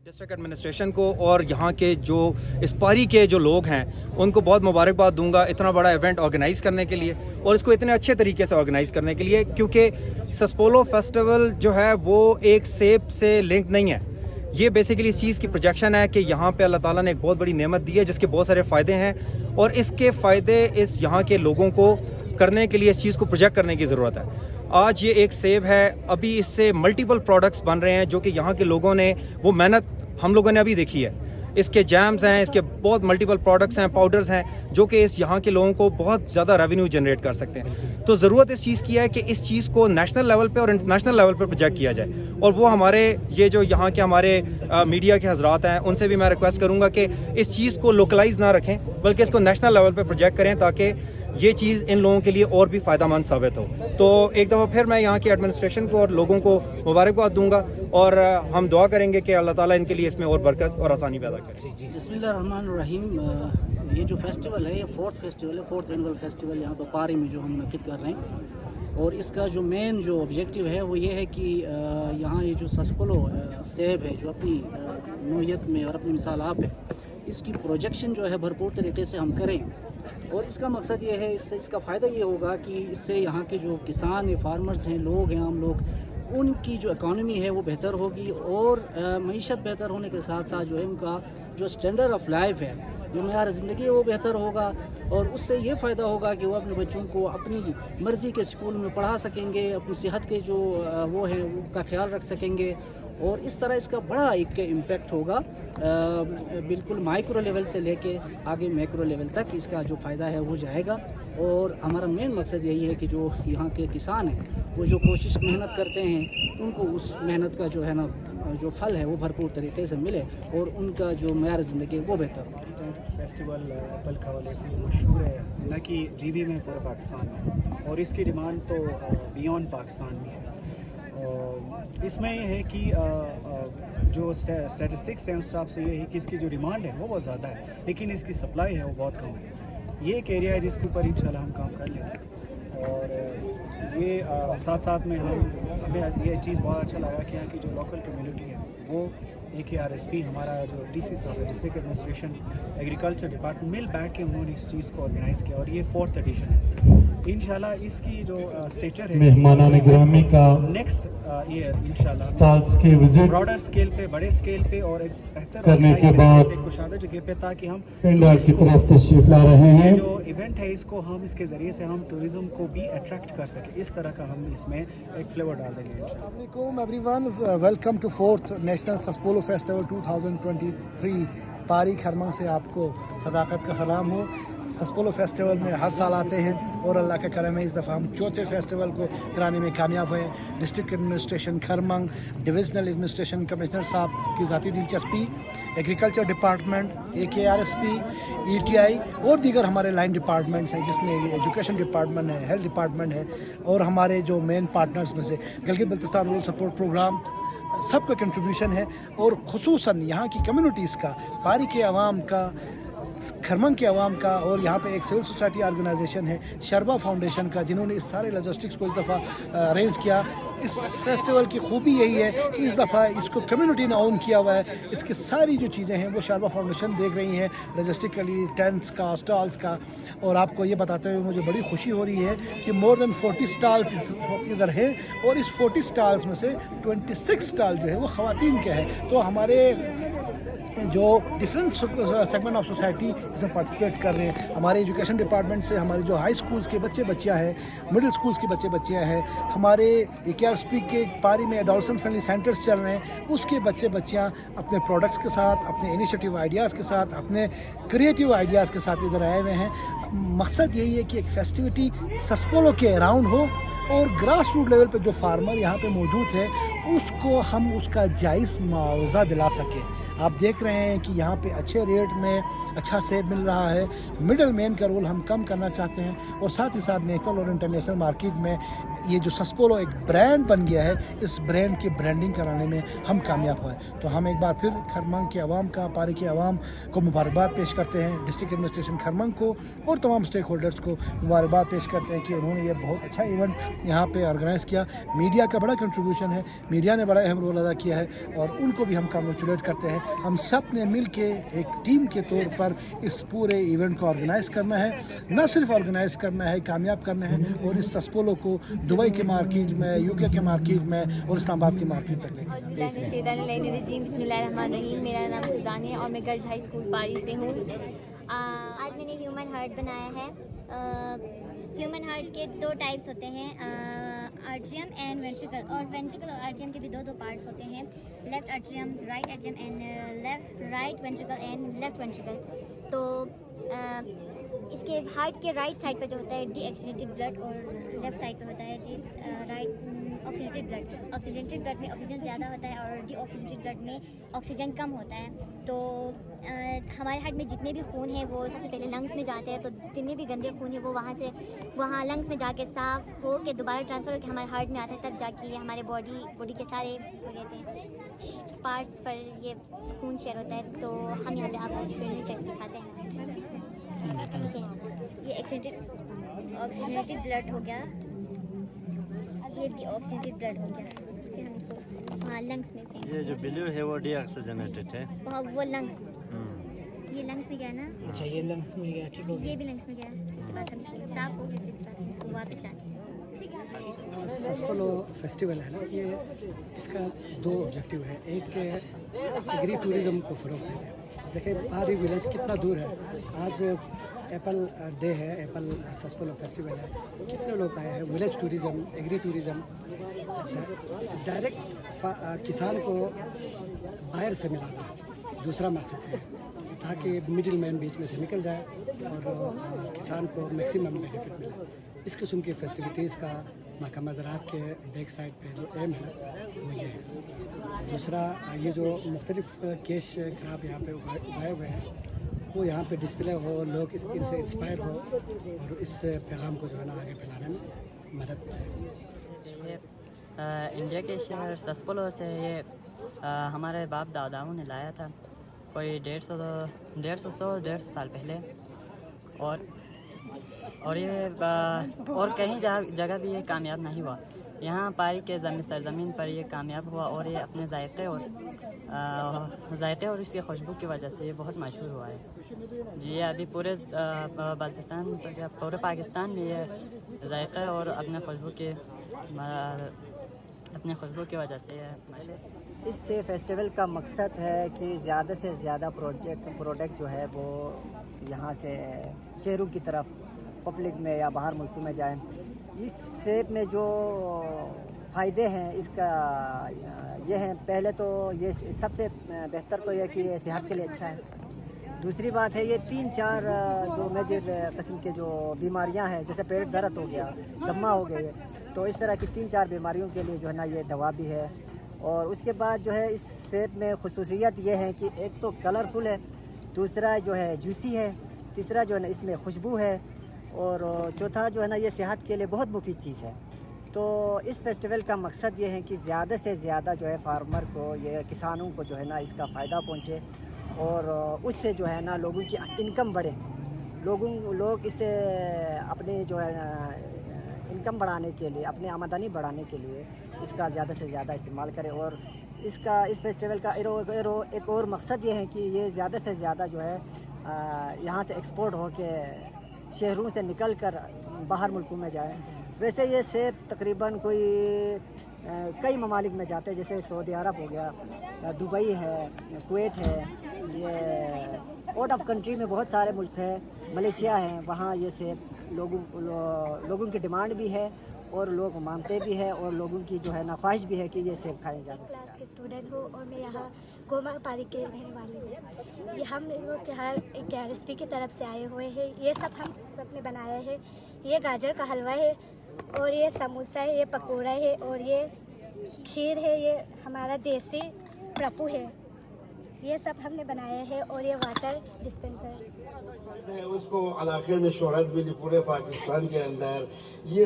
District administration को और यहाँ के जो इस पारी के जो लोग हैं उनको बहुत मुबारकबाद दूंगा इतना बड़ा इवेंट ऑर्गेनाइज़ करने के लिए और इसको इतने अच्छे तरीके से ऑर्गेनाइज़ करने के लिए, क्योंकि सस्पोलो फेस्टिवल जो है वो एक सेब से लिंक नहीं है। ये बेसिकली इस चीज़ की प्रोजेक्शन है कि यहाँ पे अल्लाह ताला ने एक बहुत बड़ी नेमत दी है जिसके बहुत सारे फ़ायदे हैं और इसके फ़ायदे इस यहाँ के लोगों को करने के लिए इस चीज़ को प्रोजेक्ट करने की ज़रूरत है। आज ये एक सेब है, अभी इससे मल्टीपल प्रोडक्ट्स बन रहे हैं जो कि यहाँ के लोगों ने वो मेहनत हम लोगों ने अभी देखी है। इसके जैम्स हैं, इसके बहुत मल्टीपल प्रोडक्ट्स हैं, पाउडर्स हैं जो कि इस यहाँ के लोगों को बहुत ज़्यादा रेवेन्यू जनरेट कर सकते हैं। तो ज़रूरत इस चीज़ की है कि इस चीज़ को नेशनल लेवल पे और इंटरनेशनल लेवल पे प्रोजेक्ट किया जाए और वो हमारे ये जो यहाँ के हमारे मीडिया के हजरात हैं उनसे भी मैं रिक्वेस्ट करूँगा कि इस चीज़ को लोकलाइज ना रखें बल्कि इसको नेशनल लेवल पर प्रोजेक्ट करें ताकि ये चीज़ इन लोगों के लिए और भी फ़ायदेमंद साबित हो। तो एक दफ़ा फिर मैं यहाँ की एडमिनिस्ट्रेशन को और लोगों को मुबारकबाद दूंगा और हम दुआ करेंगे कि अल्लाह ताला इनके लिए इसमें और बरकत और आसानी पैदा करे। बिस्मिल्लाहिर्रहमानिर्रहीम। ये जो फेस्टिवल है ये फोर्थ एनुअल फेस्टिवल यहाँ पर पारी में जो हम मुनक़िद कर रहे हैं और इसका जो मेन जो ऑब्जेक्टिव है वो ये है कि यहाँ ये जो सस्पोलो सेब है जो अपनी नोयत में और अपनी मिसाल आप है इसकी प्रोजेक्शन जो है भरपूर तरीके से हम करें और इसका मकसद ये है, इससे इसका फ़ायदा ये होगा कि इससे यहाँ के जो किसान हैं, फार्मर्स हैं, लोग हैं, आम लोग, उनकी जो इकॉनमी है वो बेहतर होगी और मईशत बेहतर होने के साथ साथ जो है उनका जो स्टैंडर्ड ऑफ लाइफ है, जो मेयार ज़िंदगी है वो बेहतर होगा और उससे ये फ़ायदा होगा कि वो अपने बच्चों को अपनी मर्ज़ी के स्कूल में पढ़ा सकेंगे, अपनी सेहत के जो वो है उनका ख्याल रख सकेंगे और इस तरह इसका बड़ा एक इम्पेक्ट होगा बिल्कुल माइक्रो लेवल से लेके आगे मैक्रो लेवल तक इसका जो फ़ायदा है वो जाएगा। और हमारा मेन मकसद यही है कि जो यहाँ के किसान हैं वो जो कोशिश मेहनत करते हैं उनको उस मेहनत का जो है ना जो फल है वो भरपूर तरीके से मिले और उनका जो मेयार ज़िंदगी वो बेहतर हो। फेस्टिवल एप्पल के हवाले से मशहूर है न कि GB में पूरे पाकिस्तान में और इसकी डिमांड तो बियॉन्ड पाकिस्तान में है। इसमें ये है कि जो स्टैटिस्टिक्स हैं उस हिसाब से ये है कि इसकी जो डिमांड है वो बहुत ज़्यादा है लेकिन इसकी सप्लाई है वो बहुत कम है। ये एक एरिया है जिसके ऊपर इंशाल्लाह हम काम कर लेंगे और ये साथ साथ में हमें ये चीज़ बहुत अच्छा लगा कि यहाँ की जो लोकल कम्युनिटी है वो AKRSP हमारा जो DC साहब है डिस्ट्रिक्ट एडमिनिस्ट्रेशन एग्रीकल्चर डिपार्टमेंट मिल बैठ के उन्होंने इस चीज़ को ऑर्गेनाइज़ किया और ये 4th एडिशन है। इंशाल्लाह इसकी जो स्टेचर है मेहमानान गिरामी का नेक्स्ट ईयर इंशाल्लाह की विजिट ब्रॉडर स्केल पे, बड़े स्केल पे और एक बेहतर करने के बाद कुशादा जगह पे ताकि हम इंडिया की तरफ तशरीफ ला रहे हैं। जो इवेंट है इसको हम इसके ज़रिए से हम टूरिज़्म को भी अट्रैक्ट कर सके, इस तरह का हम इसमें एक फ्लेवर डाल देंगे। Assalamualaikum everyone, welcome to 4th National Sasspolo Festival 2023 पारी खरमंग से आपको सदाकत का सलाम हो। सस्पोलो फेस्टिवल में हर साल आते हैं और अल्लाह का करम है इस दफ़ा हम 4थे फेस्टिवल को कराने में कामयाब हुए। District administration Kharmang, divisional administration commissioner साहब की ज़ाती दिलचस्पी, एग्रीकल्चर डिपार्टमेंट, AKRSP, ETI और दीगर हमारे लाइन डिपार्टमेंट्स हैं जिसमें एजुकेशन डिपार्टमेंट है, हेल्थ डिपार्टमेंट है और हमारे जो मेन पार्टनर्स में से Gilgit Baltistan rural support programme सबका कंट्रीब्यूशन है और खुसूसन यहाँ की कम्युनिटीज़ का, पारी के अवाम का, खरमंग के अवाम का और यहाँ पे एक सिविल सोसाइटी ऑर्गेनाइजेशन है शरबा फाउंडेशन का जिन्होंने इस सारे लॉजिस्टिक्स को इस दफ़ा अरेंज किया। इस फेस्टिवल की खूबी यही है कि इस दफ़ा इसको कम्युनिटी ने ओन किया हुआ है। इसकी सारी जो चीज़ें हैं वो शरबा फाउंडेशन देख रही हैं लॉजिस्टिकली, टेंट्स का, स्टॉल्स का। और आपको ये बताते हुए मुझे बड़ी खुशी हो रही है कि मोर देन 40 स्टॉल्स इस वक्त इधर हैं और इस 40 स्टॉल्स में से 26 स्टॉल जो है वो ख़वातीन के हैं। तो हमारे जो डिफरेंट सेगमेंट ऑफ सोसाइटी इसमें पार्टिसिपेट कर रहे हैं। हमारे एजुकेशन डिपार्टमेंट से हमारे जो हाई स्कूल्स के बच्चे बच्चियाँ हैं, मिडिल स्कूल्स के बच्चे बच्चियाँ हैं, हमारे AKRSP के पारी में एडोलसेंट फ्रेंडली सेंटर्स चल रहे हैं, उसके बच्चे बच्चियाँ अपने प्रोडक्ट्स के साथ, अपने इनिशिएटिव आइडियाज़ के साथ, अपने क्रिएटिव आइडियाज़ के साथ इधर आए हुए हैं। मकसद यही है कि एक फेस्टिविटी सस्पोलो के अराउंड हो और ग्रास रूट लेवल पे जो फार्मर यहाँ पे मौजूद है उसको हम उसका जायज़ मुआवजा दिला सकें। आप देख रहे हैं कि यहाँ पे अच्छे रेट में अच्छा सेब मिल रहा है। मिडल मैन का रोल हम कम करना चाहते हैं और साथ ही साथ नेशनल और इंटरनेशनल मार्केट में ये जो सस्पोलो एक ब्रांड बन गया है, इस ब्रांड की ब्रांडिंग कराने में हम कामयाब हुए। तो हम एक बार फिर खरमंग के अवाम का, पारी के अवाम को मुबारकबाद पेश करते हैं, डिस्ट्रिक्ट एडमिनिस्ट्रेशन खरमंग को और तमाम स्टेक होल्डर्स को मुबारकबाद पेश करते हैं कि उन्होंने ये बहुत अच्छा इवेंट यहाँ पे ऑर्गेनाइज़ किया। मीडिया का बड़ा कंट्रीब्यूशन है, मीडिया ने बड़ा अहम रोल अदा किया है और उनको भी हम कांग्रेचुलेट करते हैं। हम सब ने मिल के एक टीम के तौर पर इस पूरे इवेंट को ऑर्गेनाइज़ करना है, न सिर्फ ऑर्गेनाइज़ करना है, कामयाब करना है और इस सस्पोलो को दुबई के मार्केट में, यूके के मार्केट में और इस्लामाबाद की मार्केट तक लेकर बिस्मिल्लाहिर्रहमानिर्रहीम। मेरा नाम सुजान है और मैं गर्ल्स हाई स्कूल पारी से हूँ। आज मैंने ह्यूमन हार्ट बनाया है। ह्यूमन हार्ट के 2 टाइप्स होते हैं, आर्ट्रियम एंड वेंट्रिकल, और वेंट्रिकल और आर्ट्रियम के भी 2 पार्ट्स होते हैं, left atrium, right atrium and right ventricle and left ventricle. तो इसके हार्ट के राइट साइड पर जो होता है डी ऑक्सीजनेटेड ब्लड और लेफ्ट साइड पर होता है right oxygenated blood. Oxygenated blood में ऑक्सीजन ज़्यादा होता है और डी ऑक्सीजनेटेड ब्लड में ऑक्सीजन कम होता है। तो हमारे हार्ट में जितने भी खून हैं वो सबसे पहले लंग्स में जाते हैं। तो जितने भी गंदे खून हैं वो वहाँ लंग्स में जाके साफ़ हो के दोबारा ट्रांसफ़र होकर हमारे हार्ट में आता है, तब जाके ये हमारे बॉडी के सारे पार्ट्स पर ये खून शेयर होता है। तो हम यहाँ पे आपको एक्सपेरिमेंट करके दिखाते हैं। ये ऑक्सीजनेटेड ब्लड हो गया, ये ऑक्सीजनेटेड ब्लड हो गया। फिर हम इसको हाँ लंग्स में, ये जो ब्लू है वो डीऑक्सीजनेटेड है, वो लंग्स, ये लंग्स में गया ना। अच्छा, ये लंग्स में गया, ठीक हो गया। ये भी लंग्स में गया। इसके बाद हम साफ हो गया, फिर इसके बाद हम इसको वापस लाते हैं। सस्पोलो फेस्टिवल है ना, ये इसका 2 ऑब्जेक्टिव है। एक एग्री टूरिज़्म को फ़रोग़ देना है। देखिए पारी विलेज कितना दूर है। आज एप्पल डे है, एप्पल सस्पोलो फेस्टिवल है, कितने लोग आए हैं। विलेज टूरिज़्म, एग्री टूरिज़्म, अच्छा डायरेक्ट किसान को बाहर से मिलाना दूसरा मकसद है, ताकि मिडिल मैन बीच में से निकल जाए और किसान को मैक्सिमम बेनिफिट मिले। इस किस्म की फेस्टिविटीज़ का महकमा ज़राअत के बैक साइड पे जो एम है वो ये है। दूसरा ये जो मुख्तलिफ कैश क्रॉप यहाँ पे उगाए हुए हैं वो यहाँ पे डिस्प्ले हो, लोग इनसे इंस्पायर हो और इस पैगाम को जो है ना आगे फैलाने में मदद करें। इंडिया के शहर सस्पोलो से ये हमारे बाप दादाओं ने लाया था कोई 150 साल पहले। और ये और कहीं जगह भी ये कामयाब नहीं हुआ। यहाँ पारी के सरज़मीन पर ये कामयाब हुआ और ये अपने जायके और इसकी खुशबू की वजह से ये बहुत मशहूर हुआ है जी। ये अभी पूरे बल्तिस्तान तो क्या पूरे पाकिस्तान में ये जायका और अपने खुशबू की वजह से मशहूर। इस फेस्टिवल का मकसद है कि ज़्यादा से ज़्यादा प्रोडक्ट जो है वो यहाँ से शहरों की तरफ पब्लिक में या बाहर मुल्कों में जाएं। इस सेब में जो फ़ायदे हैं इसका ये हैं, पहले तो ये सबसे बेहतर तो यह कि ये सेहत के लिए अच्छा है। दूसरी बात है ये 3-4 जो मेजर किस्म के जो बीमारियां हैं, जैसे पेट दर्द हो गया, दमा हो गए, तो इस तरह की 3-4 बीमारियों के लिए जो है ना ये दवा भी है। और उसके बाद जो है इस सेब में खुसूसियत ये है कि एक तो कलरफुल है, दूसरा जो है जूसी है, तीसरा जो है ना इसमें खुशबू है, और चौथा जो है ना ये सेहत के लिए बहुत मुफीद चीज़ है। तो इस फेस्टिवल का मकसद ये है कि ज़्यादा से ज़्यादा जो है फार्मर को, ये किसानों को जो है ना इसका फ़ायदा पहुँचे और उससे जो है ना लोगों की इनकम बढ़े। लोग इससे अपने जो है इनकम बढ़ाने के लिए, अपनी आमदनी बढ़ाने के लिए इसका ज़्यादा से ज़्यादा इस्तेमाल करें। और इस फेस्टिवल का एक और मकसद ये है कि ये ज़्यादा से ज़्यादा जो है यहाँ से एक्सपोर्ट हो के शहरों से निकल कर बाहर मुल्कों में जाए। वैसे ये सेब तकरीबन कोई कई ममालिक में जाते हैं, जैसे सऊदी अरब हो गया, दुबई है, कुवैत है, ये आउट ऑफ कंट्री में बहुत सारे मुल्क हैं, मलेशिया है, वहाँ ये सेब लोगों की डिमांड भी है और लोग मांगते भी हैं और लोगों की जो है ना ख्वाहिश भी है कि ये सेब खाए जाए। क्लास के स्टूडेंट हूँ और मैं यहाँ गोमा पारी के रहने वाली हूँ। ये हम लोग के हर एक रेसिपी की तरफ से आए हुए हैं। ये सब हम सबने बनाया है। ये गाजर का हलवा है और ये समोसा है, ये पकौड़ा है और ये खीर है, ये हमारा देसी प्रपू है। ये सब हमने बनाया है और ये वाटर डिस्पेंसर उसको इलाके में शोहरत मिली पूरे पाकिस्तान के अंदर। ये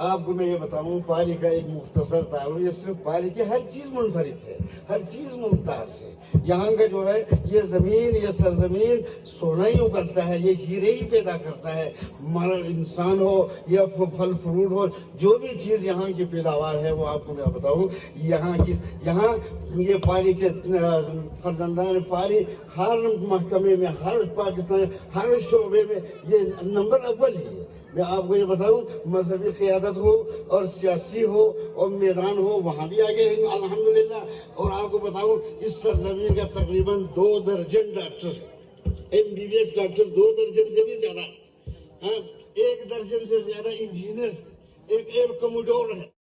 आपको मैं ये बताऊं, पारी का एक मुख्तसर तारुफ, ये सिर्फ पारी की हर चीज़ मुनफरिद है, हर चीज़ मुमताज़ है। यहाँ का जो है ये ज़मीन, ये सरजमीन सोना ही उगलता है, ये हीरे ही पैदा करता है। मगर इंसान हो या फल फ्रूट हो, जो भी चीज़ यहाँ की पैदावार है वो आपको मैं बताऊँ, यहाँ ये पारी के फर्जंदान पारी हर महकमे में, हर पाकिस्तान, हर शोबे में ये नंबर अव्वल ही है। मैं आपको ये बताऊं, मजहबी क़यादत हो और सियासी हो और मैदान हो, वहाँ भी आगे हैं अल्हम्दुलिल्लाह। और आपको बताऊं, इस सरजमीन का तकरीबन 2 दर्जन डॉक्टर, MBBS डॉक्टर 2 दर्जन से भी ज़्यादा, 1 दर्जन से ज़्यादा इंजीनियर, एक कमोडोर है।